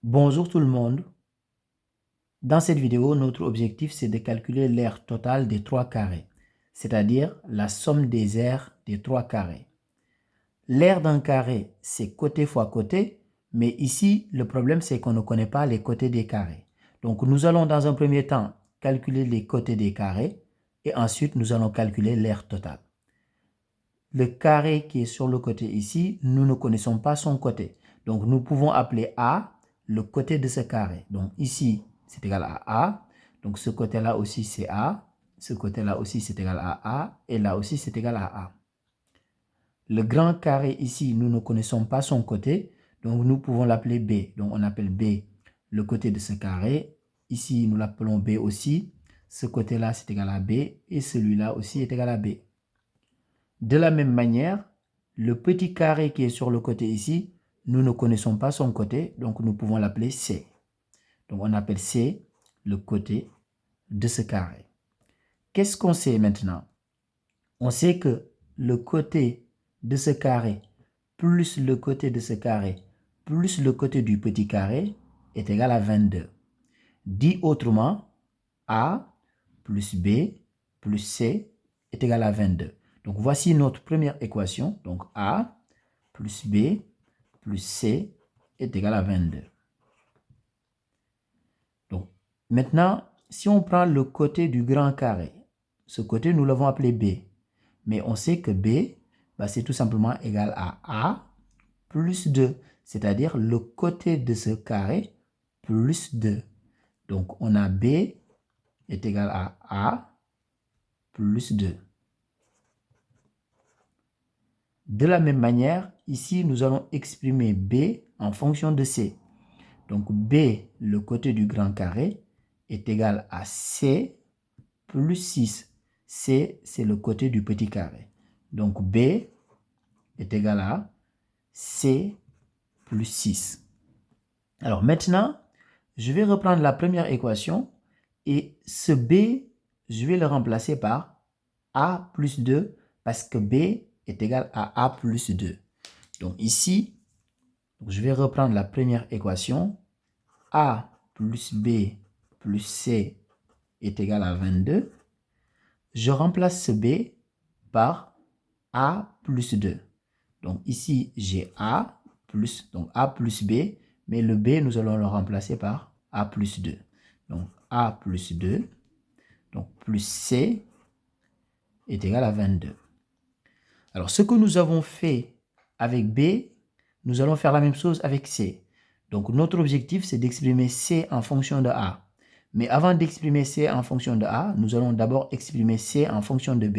Bonjour tout le monde. Dans cette vidéo, notre objectif c'est de calculer l'aire totale des trois carrés, c'est-à-dire la somme des aires des trois carrés. L'aire d'un carré, c'est côté fois côté, mais ici, le problème c'est qu'on ne connaît pas les côtés des carrés. Donc nous allons dans un premier temps calculer les côtés des carrés et ensuite nous allons calculer l'aire totale. Le carré qui est sur le côté ici, nous ne connaissons pas son côté. Donc, nous pouvons appeler A le côté de ce carré. Donc, ici, c'est égal à A. Donc, ce côté-là aussi, c'est A. Ce côté-là aussi, c'est égal à A. Et là aussi, c'est égal à A. Le grand carré ici, nous ne connaissons pas son côté. Donc, nous pouvons l'appeler B. Donc, on appelle B le côté de ce carré. Ici, nous l'appelons B aussi. Ce côté-là, c'est égal à B. Et celui-là aussi est égal à B. De la même manière, le petit carré qui est sur le côté ici, nous ne connaissons pas son côté, donc nous pouvons l'appeler C. Donc on appelle C le côté de ce carré. Qu'est-ce qu'on sait maintenant? On sait que le côté de ce carré plus le côté de ce carré plus le côté du petit carré est égal à 22. Dit autrement, A plus B plus C est égal à 22. Donc, voici notre première équation. Donc, A plus B plus C est égal à 22. Donc, maintenant, si on prend le côté du grand carré, ce côté, nous l'avons appelé B. Mais on sait que B, c'est tout simplement égal à A plus 2, c'est-à-dire le côté de ce carré plus 2. Donc, on a B est égal à A plus 2. De la même manière, ici, nous allons exprimer B en fonction de C. Donc, B, le côté du grand carré, est égal à C plus 6. C, c'est le côté du petit carré. Donc, B est égal à C plus 6. Alors, maintenant, je vais reprendre la première équation et ce B, je vais le remplacer par A plus 2 parce que B est égal à A plus 2. Donc ici, je vais reprendre la première équation. A plus B plus C est égal à 22. Je remplace ce B par A plus 2. Donc ici, j'ai A plus, donc A plus B, mais le B, nous allons le remplacer par A plus 2. Donc A plus 2, donc plus C est égal à 22. Alors, ce que nous avons fait avec B, nous allons faire la même chose avec C. Donc, notre objectif, c'est d'exprimer C en fonction de A. Mais avant d'exprimer C en fonction de A, nous allons d'abord exprimer C en fonction de B.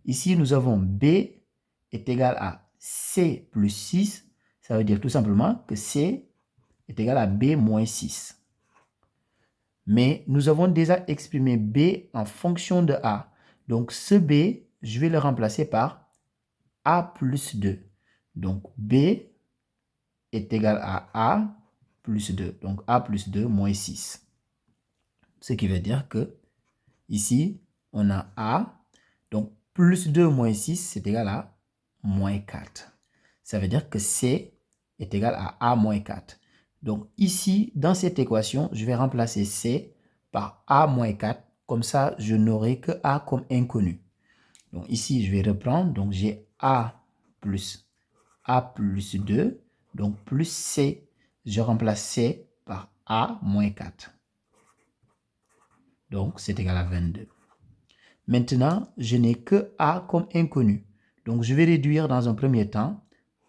Ici, nous avons B est égal à C plus 6. Ça veut dire tout simplement que C est égal à B moins 6. Mais nous avons déjà exprimé B en fonction de A. Donc, ce B, je vais le remplacer par A plus 2. Donc, B est égal à A plus 2. Donc, A plus 2 moins 6. Ce qui veut dire que ici, on a A. Donc, plus 2 moins 6, c'est égal à moins 4. Ça veut dire que C est égal à A moins 4. Donc, ici, dans cette équation, je vais remplacer C par A moins 4. Comme ça, je n'aurai que A comme inconnu. Donc, ici, je vais reprendre. Donc, j'ai A plus 2, donc plus C. Je remplace C par A moins 4. Donc, c'est égal à 22. Maintenant, je n'ai que A comme inconnu. Donc, je vais réduire dans un premier temps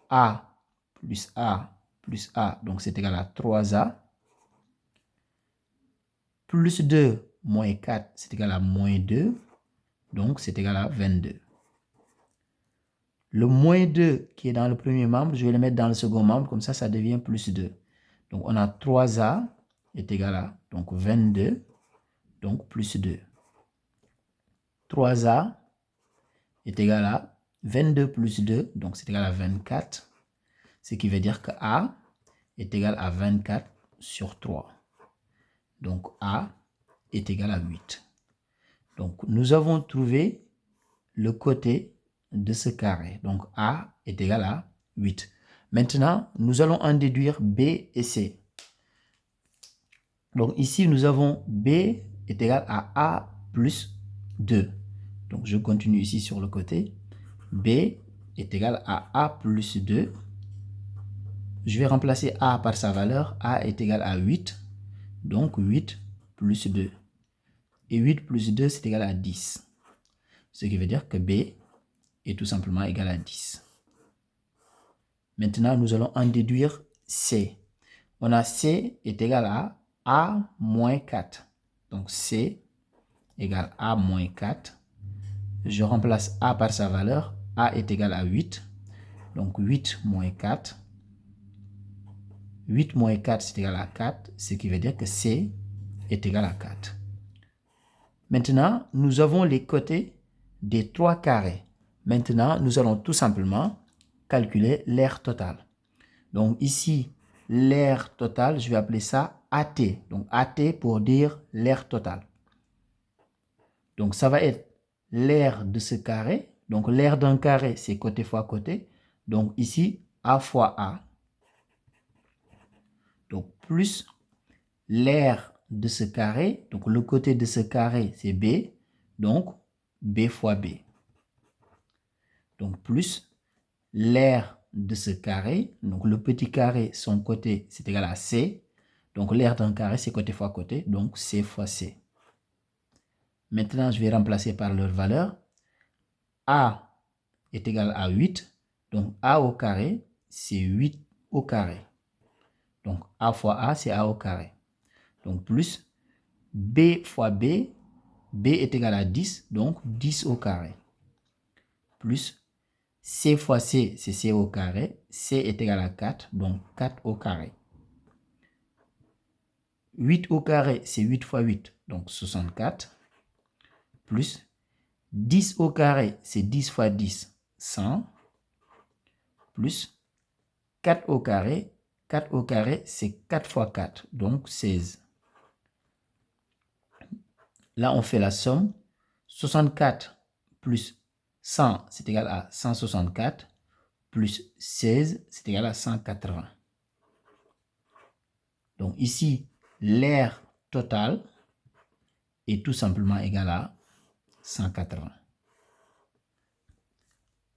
A plus A plus A. Donc, c'est égal à 3A. Plus 2 moins 4, c'est égal à moins 2. Donc, c'est égal à 22. Le moins 2 qui est dans le premier membre, je vais le mettre dans le second membre. Comme ça, ça devient plus 2. Donc, on a 3A est égal à donc 22. Donc, plus 2. 3A est égal à 22 plus 2. Donc, c'est égal à 24. Ce qui veut dire que A est égal à 24 sur 3. Donc, A est égal à 8. Donc, nous avons trouvé le côté de ce carré. Donc, A est égal à 8. Maintenant, nous allons en déduire B et C. Donc ici, nous avons B est égal à A plus 2. Donc je continue ici sur le côté. B est égal à A plus 2. Je vais remplacer A par sa valeur. A est égal à 8. Donc 8 plus 2. Et 8 plus 2, c'est égal à 10. Ce qui veut dire que B est tout simplement égal à 10. Maintenant, nous allons en déduire C. On a C est égal à A moins 4. Donc C égale A moins 4. Je remplace A par sa valeur. A est égal à 8. Donc 8 moins 4. 8 moins 4, c'est égal à 4. Ce qui veut dire que C est égal à 4. Maintenant, nous avons les côtés des 3 carrés. Maintenant, nous allons tout simplement calculer l'aire totale. Donc ici, l'aire totale, je vais appeler ça AT. Donc AT pour dire l'aire totale. Donc ça va être l'aire de ce carré. Donc l'aire d'un carré, c'est côté fois côté. Donc ici, A fois A. Donc plus l'aire de ce carré. Donc le côté de ce carré, c'est B. Donc B fois B. Donc plus l'aire de ce carré. Donc le petit carré, son côté, c'est égal à C. Donc l'aire d'un carré, c'est côté fois côté. Donc C fois C. Maintenant, je vais remplacer par leur valeur. A est égal à 8. Donc A au carré, c'est 8 au carré. Donc A fois A, c'est A au carré. Donc plus B fois B. B est égal à 10. Donc 10 au carré. Plus C fois C, c'est C au carré. C est égal à 4. Donc 4 au carré. 8 au carré, c'est 8 fois 8. Donc 64. Plus 10 au carré, c'est 10 fois 10, 100. Plus 4 au carré. 4 au carré, c'est 4 fois 4, donc 16. Là, on fait la somme. 64 plus 100, c'est égal à 164. Plus 16, c'est égal à 180. Donc ici, l'aire totale est tout simplement égal à 180.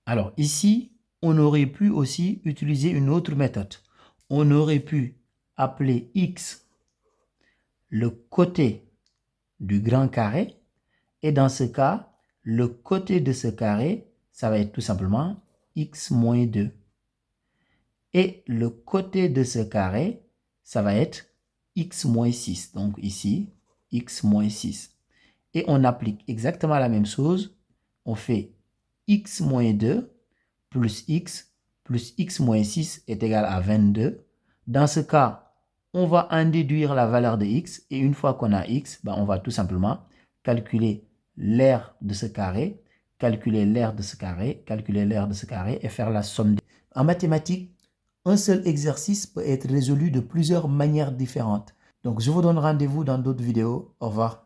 Alors ici, on aurait pu aussi utiliser une autre méthode. On aurait pu appeler X le côté du grand carré. Et dans ce cas, le côté de ce carré, ça va être tout simplement X moins 2. Et le côté de ce carré, ça va être X moins 6. Donc ici, X moins 6. Et on applique exactement la même chose. On fait X moins 2 plus X moins 6 est égal à 22. Dans ce cas, on va en déduire la valeur de X. Et une fois qu'on a X, on va tout simplement calculer l'aire de ce carré, calculer l'aire de ce carré, calculer l'aire de ce carré et faire la somme. En mathématiques, un seul exercice peut être résolu de plusieurs manières différentes. Donc, je vous donne rendez-vous dans d'autres vidéos. Au revoir.